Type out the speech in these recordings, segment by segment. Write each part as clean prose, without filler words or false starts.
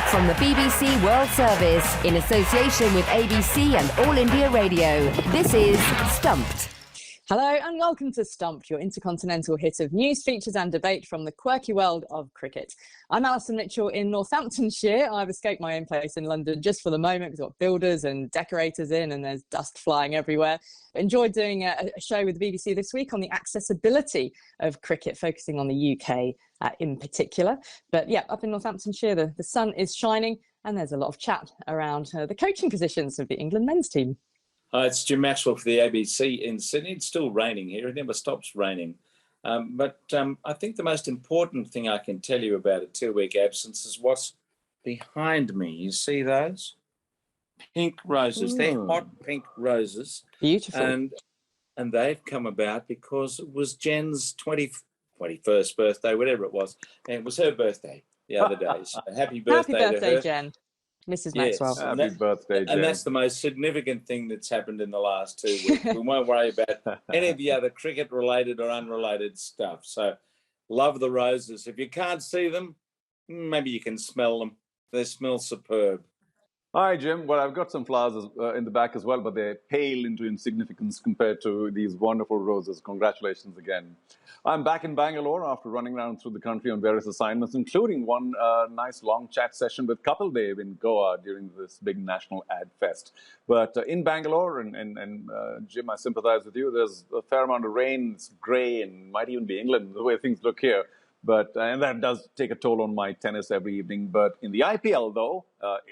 From the BBC World Service, in association with ABC and All India Radio, this is Stumped. Hello and welcome to Stumped, your intercontinental hit of news, features and debate from the quirky world of cricket. I'm Alison Mitchell in Northamptonshire. I've escaped my own place in London just for the moment. We've got builders and decorators in and there's dust flying everywhere. Enjoyed doing a show with the BBC this week on the accessibility of cricket, focusing on the UK in particular. But yeah, up in Northamptonshire, the sun is shining and there's a lot of chat around the coaching positions of the England men's team. Hi, it's Jim Maxwell for the ABC in Sydney. It's still raining here. It never stops raining. But I think the most important thing I can tell you about a 2-week absence is what's behind me. You see those? Pink roses. They're hot pink roses. Beautiful. And they've come about because it was Jen's 21st birthday, whatever it was. And it was her birthday the other day. So happy birthday to her. Jen. Mrs. Maxwell. Yes, happy birthday, Jen. And that's the most significant thing that's happened in the last 2 weeks. We won't worry about any of the other cricket-related or unrelated stuff. So love the roses. If you can't see them, maybe you can smell them. They smell superb. Hi, Jim. Well, I've got some flowers in the back as well, but they're pale into insignificance compared to these wonderful roses. Congratulations again. I'm back in Bangalore after running around through the country on various assignments, including one nice long chat session with Couple Dev in Goa during this big national ad fest. But in Bangalore, and Jim, I sympathize with you, there's a fair amount of rain. It's grey and might even be England, the way things look here. But and that does take a toll on my tennis every evening. But in the IPL, though,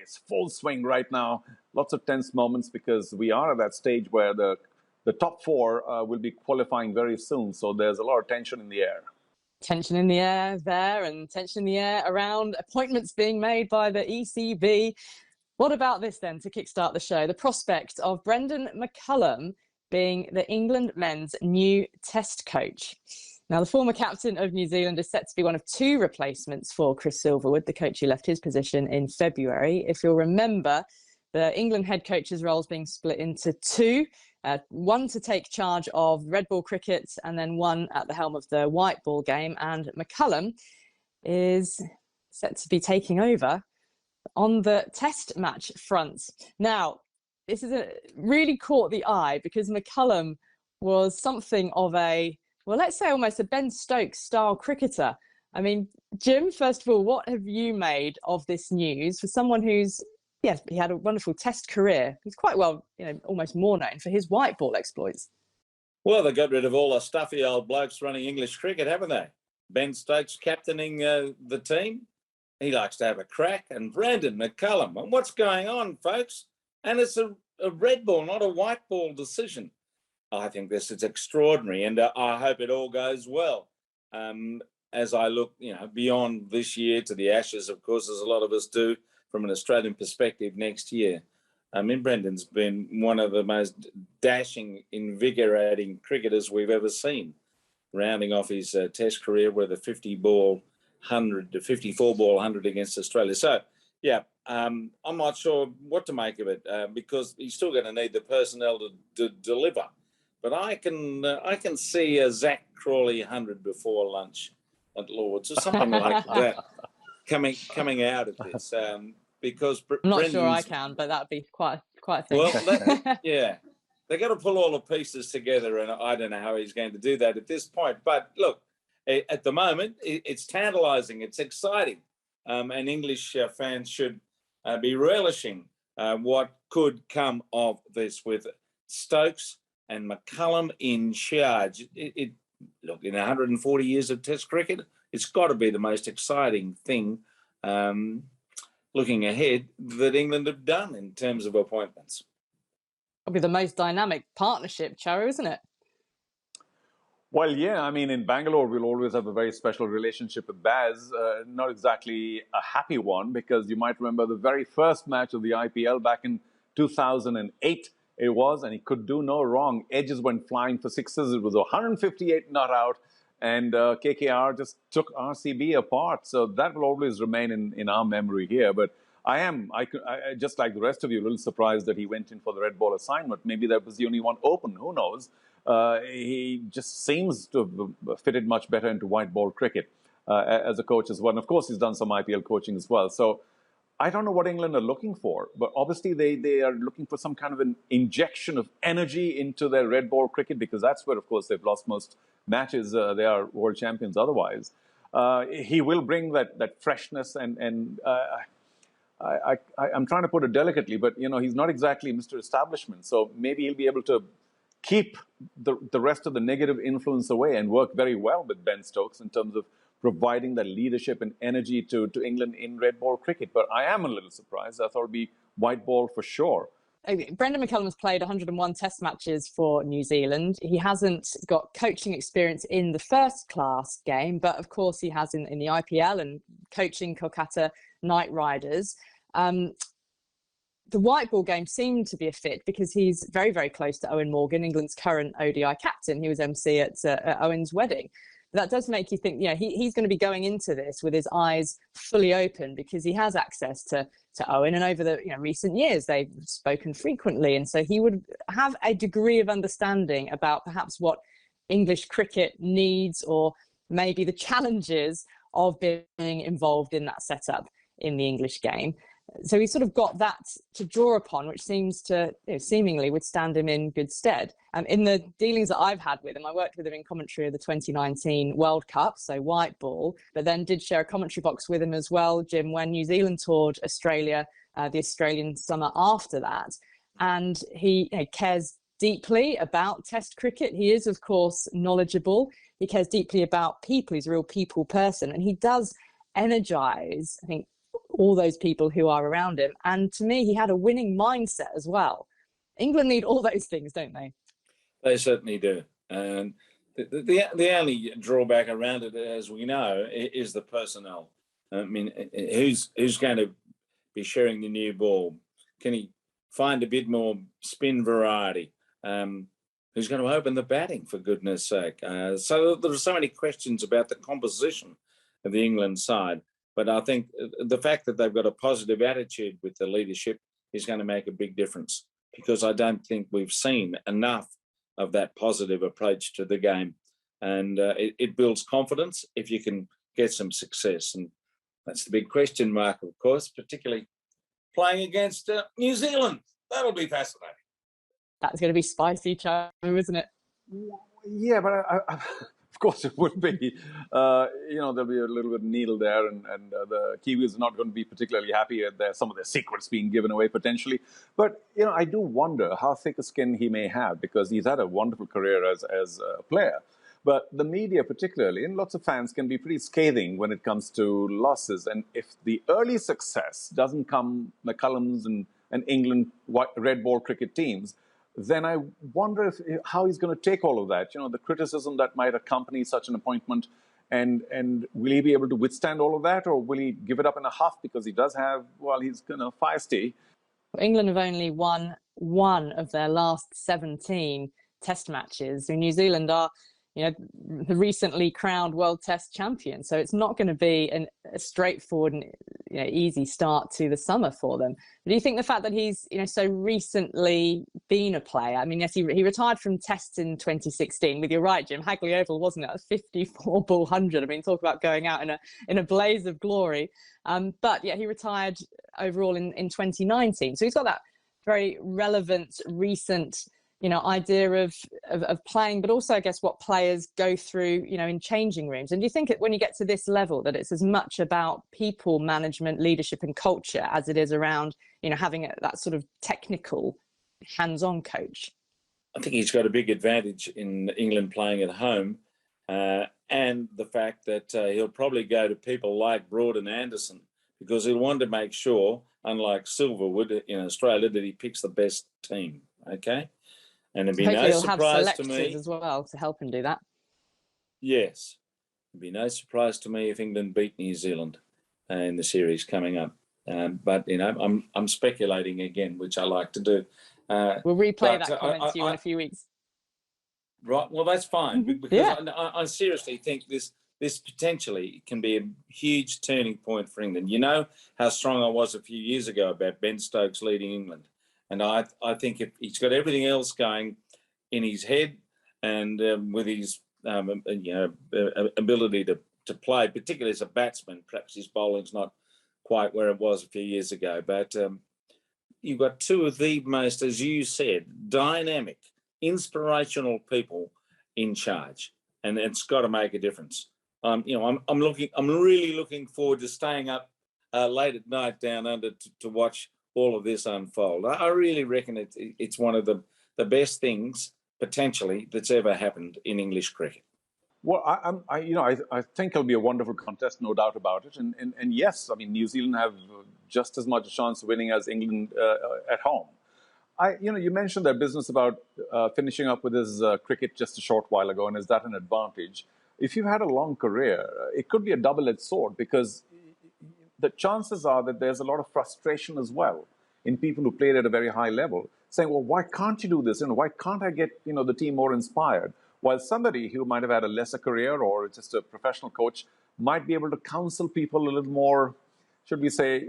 it's full swing right now. Lots of tense moments because we are at that stage where the top four will be qualifying very soon. So there's a lot of tension in the air. Tension in the air there and tension in the air around appointments being made by the ECB. What about this then to kickstart the show? The prospect of Brendon McCullum being the England men's new test coach. Now, the former captain of New Zealand is set to be one of 2 replacements for Chris Silverwood, the coach who left his position in February. If you'll remember, the England head coach's role is being split into 2, one to take charge of red ball cricket and then one at the helm of the white ball game. And McCullum is set to be taking over on the test match front. Now, this is really caught the eye because McCullum was something of a, well, let's say almost a Ben Stokes style cricketer. I mean, Jim, first of all, what have you made of this news for someone who's, yes, he had a wonderful test career. He's quite well, almost more known for his white ball exploits. Well, they got rid of all the stuffy old blokes running English cricket, haven't they? Ben Stokes captaining the team. He likes to have a crack. And Brendon McCullum. And what's going on, folks? And it's a red ball, not a white ball decision. I think this is extraordinary, and I hope it all goes well. As I look, beyond this year to the Ashes, of course, as a lot of us do, from an Australian perspective next year. I mean, Brendon's been one of the most dashing, invigorating cricketers we've ever seen, rounding off his test career with a 54-ball 100 against Australia. So, yeah, I'm not sure what to make of it because he's still going to need the personnel to deliver. But I can see a Zach Crawley 100 before lunch at Lord's or something like that coming out of this. Because I'm not sure I can, but that'd be quite a thing. Well, yeah, they got to pull all the pieces together, and I don't know how he's going to do that at this point. But look, at the moment, it's tantalising, it's exciting, and English fans should be relishing what could come of this with Stokes and McCullum in charge. Look, in 140 years of Test cricket, it's got to be the most exciting thing looking ahead that England have done in terms of appointments. Probably the most dynamic partnership, Charu, isn't it? Well, yeah, I mean, in Bangalore, we'll always have a very special relationship with Baz. Not exactly a happy one, because you might remember the very first match of the IPL back in 2008. It was, and he could do no wrong. Edges went flying for sixes. It was 158 not out, and KKR just took RCB apart. So that will always remain in our memory here. But I just like the rest of you, a little surprised that he went in for the red ball assignment. Maybe that was the only one open. Who knows? He just seems to have fitted much better into white ball cricket as a coach as well. And of course, he's done some IPL coaching as well. So I don't know what England are looking for, but obviously they are looking for some kind of an injection of energy into their red ball cricket, because that's where, of course, they've lost most matches. They are world champions otherwise. He will bring that freshness, and I'm trying to put it delicately, but he's not exactly Mr. Establishment, so maybe he'll be able to keep the rest of the negative influence away and work very well with Ben Stokes in terms of providing that leadership and energy to England in red ball cricket. But I am a little surprised. I thought it'd be white ball for sure. Brendon McCullum has played 101 test matches for New Zealand. He hasn't got coaching experience in the first class game, but of course he has in the IPL and coaching Kolkata Knight Riders. The white ball game seemed to be a fit because he's very, very close to Owen Morgan, England's current ODI captain. He was MC at Owen's wedding. That does make you think, he's going to be going into this with his eyes fully open because he has access to Owen. And over the recent years, they've spoken frequently. And so he would have a degree of understanding about perhaps what English cricket needs, or maybe the challenges of being involved in that setup in the English game. So he's sort of got that to draw upon, which seems to seemingly would stand him in good stead. In the dealings that I've had with him, I worked with him in commentary of the 2019 World Cup, so white ball, but then did share a commentary box with him as well, Jim, when New Zealand toured Australia, the Australian summer after that. And he cares deeply about Test cricket. He is, of course, knowledgeable. He cares deeply about people. He's a real people person, and he does energise, I think, all those people who are around him. And to me, he had a winning mindset as well. England need all those things, don't they? They certainly do. And the only drawback around it, as we know, is the personnel. I mean, who's going to be sharing the new ball? Can he find a bit more spin variety? Who's going to open the batting, for goodness sake? So there are so many questions about the composition of the England side. But I think the fact that they've got a positive attitude with the leadership is going to make a big difference, because I don't think we've seen enough of that positive approach to the game. And it builds confidence if you can get some success. And that's the big question mark, of course, particularly playing against New Zealand. That'll be fascinating. That's going to be spicy, Charu, isn't it? Yeah, but of course it would be. There'll be a little bit of needle there, and the Kiwis are not going to be particularly happy at some of their secrets being given away potentially. But I do wonder how thick a skin he may have, because he's had a wonderful career as a player. But the media particularly, and lots of fans, can be pretty scathing when it comes to losses. And if the early success doesn't come McCullum's and England red ball cricket teams, then I wonder how he's going to take all of that, the criticism that might accompany such an appointment, and will he be able to withstand all of that, or will he give it up in a huff because he does have, he's kind of feisty. England have only won one of their last 17 test matches. New Zealand are, the recently crowned World Test champion. So it's not going to be a straightforward and easy start to the summer for them. But do you think the fact that he's so recently been a player? I mean, yes, he retired from tests in 2016. With, you're right, Jim, Hagley Oval, wasn't it? A 54 ball 100. I mean, talk about going out in a blaze of glory. But yeah, he retired overall in 2019. So he's got that very relevant recent idea of playing, but also, I guess, what players go through, in changing rooms. And do you think when you get to this level that it's as much about people management, leadership and culture as it is around, having that sort of technical hands-on coach? I think he's got a big advantage in England playing at home, and the fact that he'll probably go to people like Broad and Anderson, because he'll want to make sure, unlike Silverwood in Australia, that he picks the best team, okay? And it'd be no surprise to me as well to help him do that. Yes, it'd be no surprise to me if England beat New Zealand in the series coming up. But I'm speculating again, which I like to do. We'll replay that comment to you in a few weeks. Right. Well, that's fine, because I seriously think this potentially can be a huge turning point for England. You know how strong I was a few years ago about Ben Stokes leading England. And I think if he's got everything else going in his head, and with his ability to play, particularly as a batsman, perhaps his bowling's not quite where it was a few years ago. But you've got two of the most, as you said, dynamic, inspirational people in charge, and it's got to make a difference. I'm really looking forward to staying up late at night down under to watch all of this unfold. I really reckon it's one of the best things potentially that's ever happened in English cricket. Well, I think it'll be a wonderful contest, no doubt about it. And yes, I mean, New Zealand have just as much a chance of winning as England at home. You mentioned that business about finishing up with his cricket just a short while ago, and is that an advantage? If you've had a long career, it could be a double-edged sword, because the chances are that there's a lot of frustration as well in people who played at a very high level, saying, well, why can't you do this? Why can't I get the team more inspired? While somebody who might have had a lesser career or just a professional coach might be able to counsel people a little more, should we say,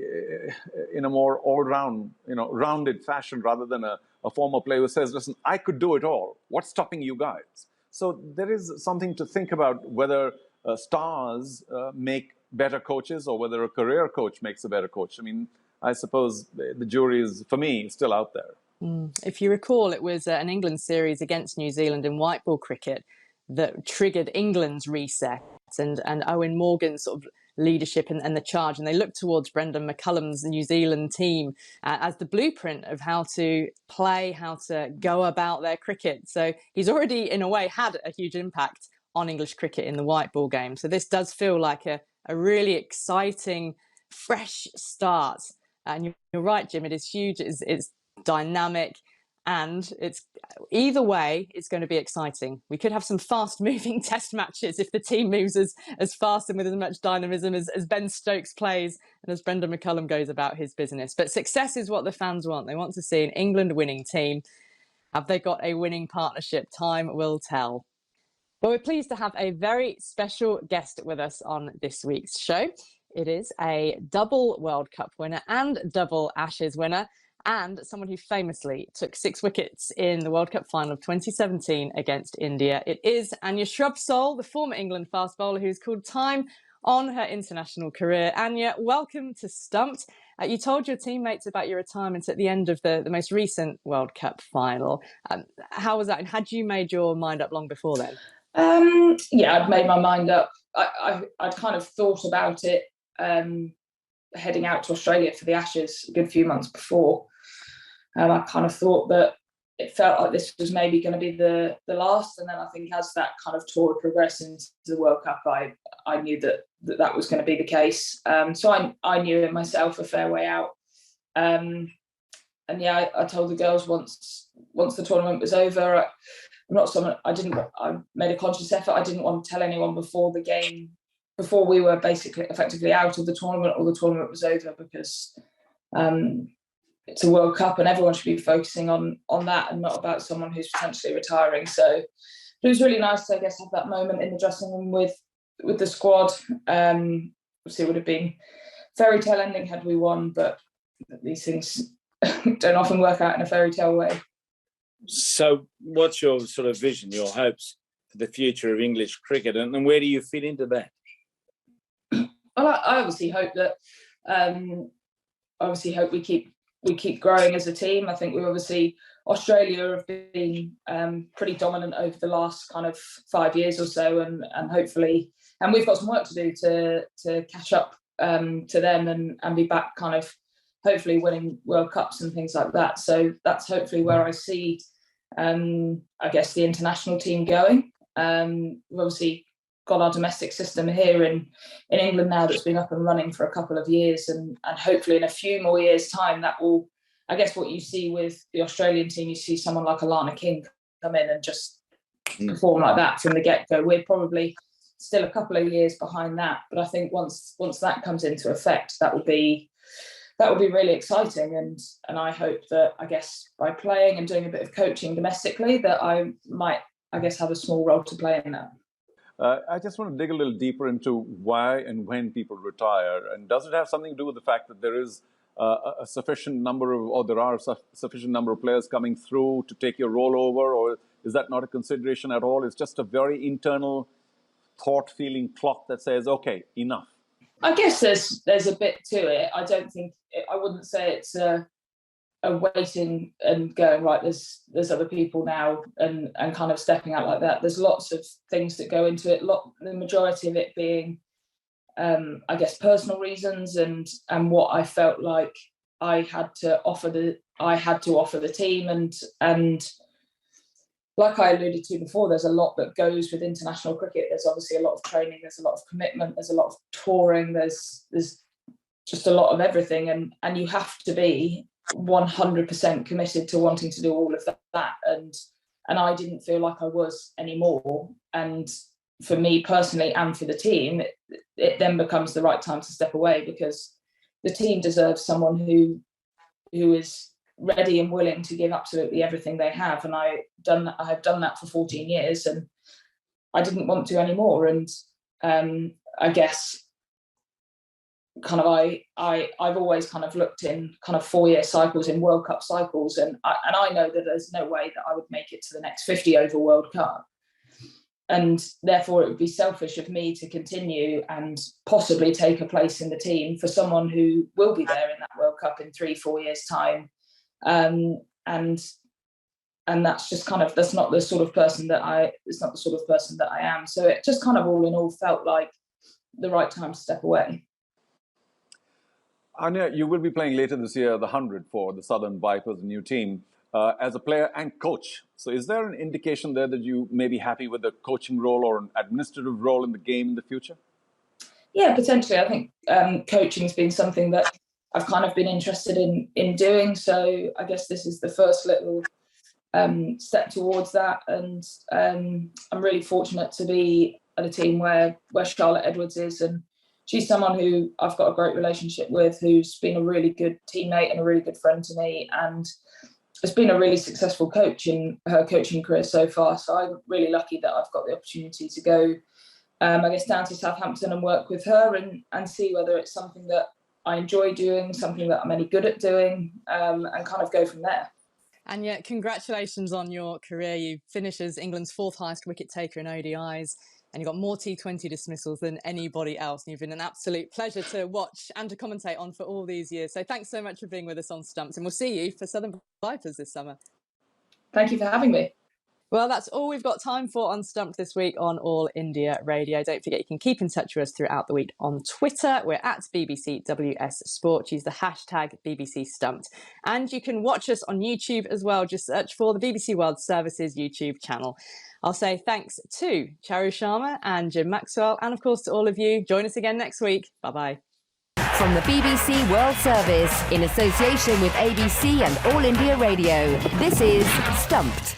in a more all-round, rounded fashion, rather than a former player who says, listen, I could do it all. What's stopping you guys? So there is something to think about, whether stars make better coaches or whether a career coach makes a better coach. I mean, I suppose the jury is, for me, still out there. If you recall, it was an England series against New Zealand in white ball cricket that triggered England's reset and Owen Morgan's sort of leadership and the charge. And they looked towards Brendon McCullum's New Zealand team as the blueprint of how to play, how to go about their cricket. So he's already, in a way, had a huge impact on English cricket in the white ball game. So this does feel like a really exciting, fresh start. And you're right, Jim, it is huge. It's dynamic, and it's either way it's going to be exciting. We could have some fast moving test matches if the team moves as fast and with as much dynamism as Ben Stokes plays and as Brendon McCullum goes about his business. But success is what the fans want. They want to see an England winning team. Have they got a winning partnership? Time will tell. Well, we're pleased to have a very special guest with us on this week's show. It is a double World Cup winner and double Ashes winner, and someone who famously took 6 wickets in the World Cup final of 2017 against India. It is Anya Shrubsole, the former England fast bowler who's called time on her international career. Anya, welcome to Stumped. You told your teammates about your retirement at the end of the most recent World Cup final. How was that? And had you made your mind up long before then? Yeah, I'd made my mind up. I'd kind of thought about it heading out to Australia for the Ashes a good few months before. I kind of thought that it felt like this was maybe going to be the last, and then I think as that kind of tour progressed into the World Cup, I knew that was going to be the case. So I knew in myself a fair way out. And yeah, I told the girls once the tournament was over, I made a conscious effort. I didn't want to tell anyone before the game, before we were basically effectively out of the tournament or the tournament was over, because it's a World Cup and everyone should be focusing on that and not about someone who's potentially retiring. So it was really nice to, I guess, have that moment in the dressing room with the squad. Obviously, it would have been fairy tale ending had we won, but these things don't often work out in a fairy tale way. So what's your sort of vision, your hopes for the future of English cricket, and where do you fit into that? Well, I obviously hope that we keep growing as a team. I think Australia have been pretty dominant over the last kind of 5 years or so, and hopefully, and we've got some work to do to catch up to them and be back kind of hopefully winning World Cups and things like that. So that's hopefully where I see, I guess, the international team going. We've obviously got our domestic system here in England now that's been up and running for a couple of years, and hopefully in a few more years' time that will, I guess, what you see with the Australian team, you see someone like Alana King come in and just perform like that from the get-go. We're probably still a couple of years behind that, but I think once that comes into effect, that will be really exciting, and I hope that, I guess, by playing and doing a bit of coaching domestically, that I might, I guess, have a small role to play in that. I just want to dig a little deeper into why and when people retire, and does it have something to do with the fact that there is a sufficient number of, or there are sufficient number of players coming through to take your role over, or is that not a consideration at all? It's just a very internal thought, feeling clock that says, okay, enough. I guess there's a bit to it. I wouldn't say it's a waiting and going, right, there's other people now and kind of stepping out like that. There's lots of things that go into it. The majority of it being, I guess, personal reasons and what I felt like I had to offer the team and like I alluded to before, there's a lot that goes with international cricket. There's obviously a lot of training, there's a lot of commitment, there's a lot of touring, there's just a lot of everything, and you have to be 100% committed to wanting to do all of that. And I didn't feel like I was anymore. And for me personally and for the team, it then becomes the right time to step away, because the team deserves someone who is ready and willing to give absolutely everything they have. And I have done that for 14 years and I didn't want to anymore. And I guess kind of I've always kind of looked in kind of 4-year cycles, in World Cup cycles, and I know that there's no way that I would make it to the next 50 over World Cup. And therefore it would be selfish of me to continue and possibly take a place in the team for someone who will be there in that World Cup in 3-4 years' time. And that's just kind of, it's not the sort of person that I am. So it just kind of all in all felt like the right time to step away. Anya, you will be playing later this year the 100 for the Southern Vipers, a new team, as a player and coach. So is there an indication there that you may be happy with a coaching role or an administrative role in the game in the future? Yeah, potentially. I think coaching has been something that I've kind of been interested in doing. So I guess this is the first little step towards that. And I'm really fortunate to be at a team where Charlotte Edwards is. And she's someone who I've got a great relationship with, who's been a really good teammate and a really good friend to me, and has been a really successful coach in her coaching career so far. So I'm really lucky that I've got the opportunity to go, I guess, down to Southampton and work with her and see whether it's something that I enjoy doing, something that I'm any good at doing, and kind of go from there. And yet, congratulations on your career. You finish as England's 4th highest wicket taker in ODIs, and you've got more T20 dismissals than anybody else. And you've been an absolute pleasure to watch and to commentate on for all these years. So thanks so much for being with us on Stumped, and we'll see you for Southern Vipers this summer. Thank you for having me. Well, that's all we've got time for on Stumped this week on All India Radio. Don't forget you can keep in touch with us throughout the week on Twitter. We're at BBC WS Sport. Use the hashtag BBC Stumped. And you can watch us on YouTube as well. Just search for the BBC World Services YouTube channel. I'll say thanks to Charu Sharma and Jim Maxwell, and of course to all of you. Join us again next week. Bye-bye. From the BBC World Service, in association with ABC and All India Radio, this is Stumped.